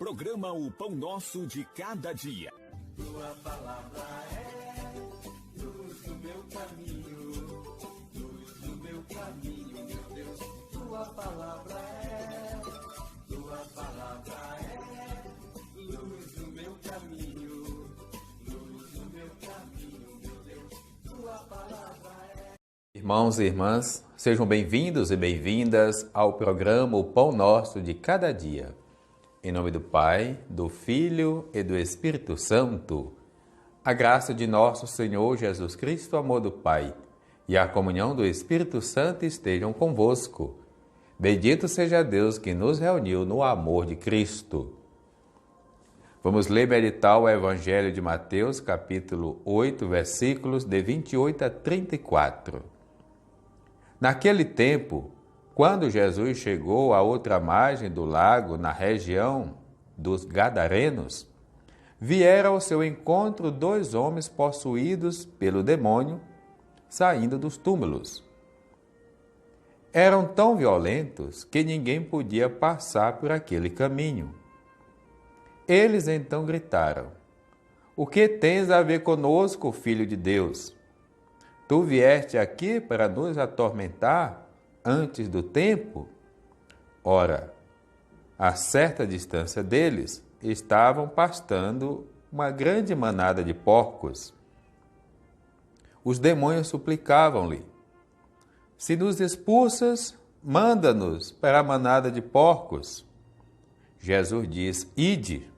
Programa O Pão Nosso de Cada Dia. Tua palavra é luz do meu caminho, luz do meu caminho, meu Deus. Tua palavra é luz do meu caminho, luz do meu caminho, meu Deus. Tua palavra é. Irmãos e irmãs, sejam bem-vindos e bem-vindas ao programa O Pão Nosso de Cada Dia. Em nome do Pai, do Filho e do Espírito Santo, a graça de nosso Senhor Jesus Cristo, o amor do Pai e a comunhão do Espírito Santo estejam convosco. Bendito seja Deus que nos reuniu no amor de Cristo. Vamos ler e meditar o Evangelho de Mateus, capítulo 8, versículos de 28 a 34. Naquele tempo, quando Jesus chegou à outra margem do lago, na região dos Gadarenos, vieram ao seu encontro 2 homens possuídos pelo demônio, saindo dos túmulos. Eram tão violentos que ninguém podia passar por aquele caminho. Eles então gritaram: "O que tens a ver conosco, Filho de Deus? Tu vieste aqui para nos atormentar antes do tempo?" Ora, a certa distância deles, estavam pastando uma grande manada de porcos. Os demônios suplicavam-lhe: "Se nos expulsas, manda-nos para a manada de porcos." Jesus diz: "Ide."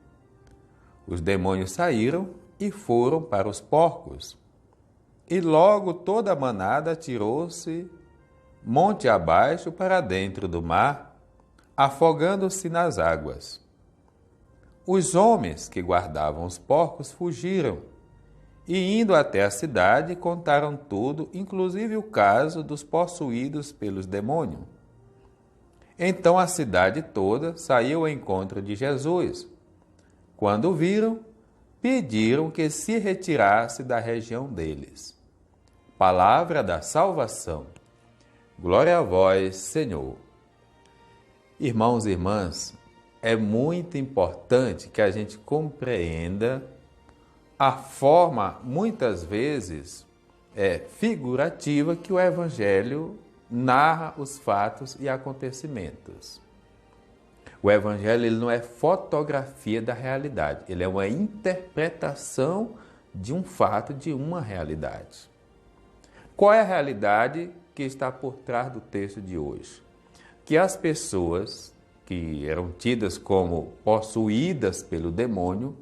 Os demônios saíram e foram para os porcos. E logo toda a manada atirou-se monte abaixo para dentro do mar, afogando-se nas águas. Os homens que guardavam os porcos fugiram e, indo até a cidade, contaram tudo, inclusive o caso dos possuídos pelos demônios. Então a cidade toda saiu ao encontro de Jesus. Quando o viram, pediram que se retirasse da região deles. Palavra da salvação. Glória a vós, Senhor. Irmãos e irmãs, é muito importante que a gente compreenda a forma, muitas vezes, figurativa que o Evangelho narra os fatos e acontecimentos. O Evangelho ele não é fotografia da realidade, ele é uma interpretação de um fato, de uma realidade. Qual é a realidade que está por trás do texto de hoje? Que as pessoas que eram tidas como possuídas pelo demônio,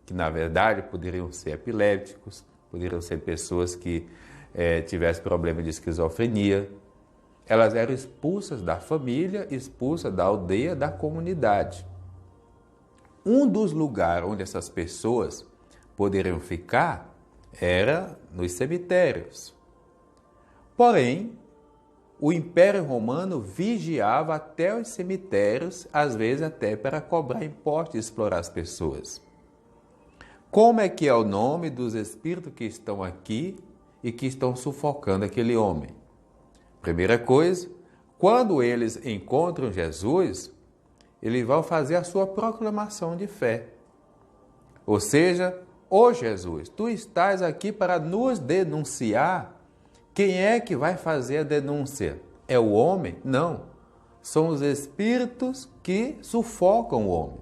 que na verdade poderiam ser epilépticos, poderiam ser pessoas que tivessem problema de esquizofrenia, elas eram expulsas da família, expulsas da aldeia, da comunidade. Um dos lugares onde essas pessoas poderiam ficar era nos cemitérios. Porém, o Império Romano vigiava até os cemitérios, às vezes até para cobrar impostos e explorar as pessoas. Como é que é o nome dos espíritos que estão aqui e que estão sufocando aquele homem? Primeira coisa, quando eles encontram Jesus, eles vão fazer a sua proclamação de fé. Ou seja, ó Jesus, tu estás aqui para nos denunciar. Quem é que vai fazer a denúncia? É o homem? Não. São os espíritos que sufocam o homem,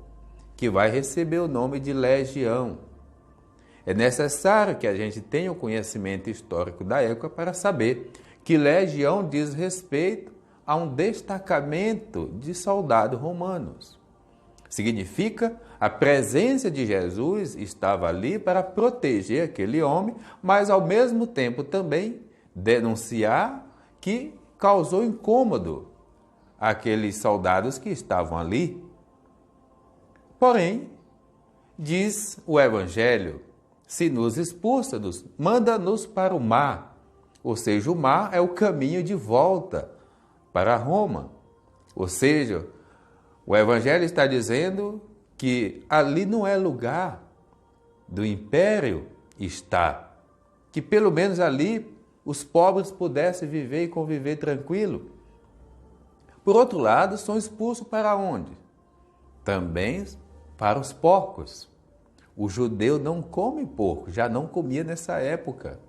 que vai receber o nome de legião. É necessário que a gente tenha o conhecimento histórico da época para saber que legião diz respeito a um destacamento de soldados romanos. Significa a presença de Jesus estava ali para proteger aquele homem, mas ao mesmo tempo também denunciar que causou incômodo àqueles soldados que estavam ali. Porém, diz o Evangelho, se nos expulsa, manda-nos para o mar. Ou seja, o mar é o caminho de volta para Roma. Ou seja, o Evangelho está dizendo que ali não é lugar do império estar, que pelo menos ali os pobres pudessem viver e conviver tranquilo. Por outro lado, são expulsos para onde? Também para os porcos. O judeu não come porco, já não comia nessa época.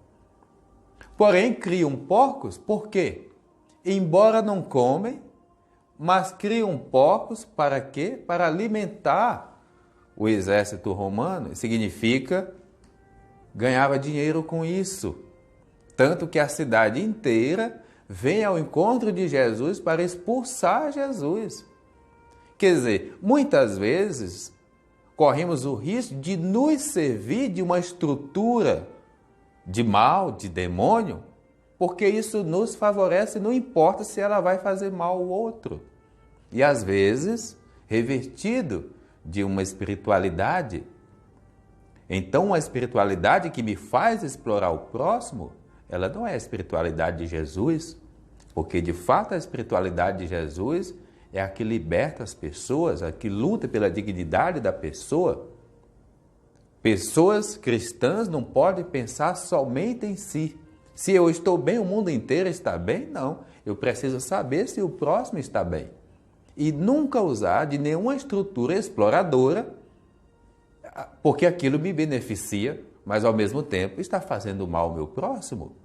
Porém, criam porcos, por quê? Embora não comem, mas criam porcos para quê? Para alimentar o exército romano. Significa, ganhava dinheiro com isso. Tanto que a cidade inteira vem ao encontro de Jesus para expulsar Jesus. Quer dizer, muitas vezes corremos o risco de nos servir de uma estrutura de mal, de demônio, porque isso nos favorece, não importa se ela vai fazer mal ao outro. E às vezes, revertido de uma espiritualidade. Então, uma espiritualidade que me faz explorar o próximo, ela não é a espiritualidade de Jesus, porque de fato a espiritualidade de Jesus é a que liberta as pessoas, a que luta pela dignidade da pessoa. Pessoas cristãs não podem pensar somente em si. Se eu estou bem, o mundo inteiro está bem? Não. Eu preciso saber se o próximo está bem. E nunca usar de nenhuma estrutura exploradora, porque aquilo me beneficia, mas ao mesmo tempo está fazendo mal ao meu próximo.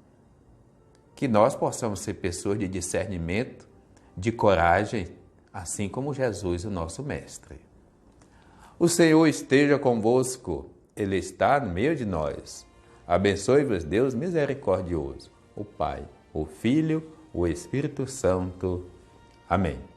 Que nós possamos ser pessoas de discernimento, de coragem, assim como Jesus, o nosso Mestre. O Senhor esteja convosco, Ele está no meio de nós. Abençoe-vos, Deus misericordioso, o Pai, o Filho, o Espírito Santo. Amém.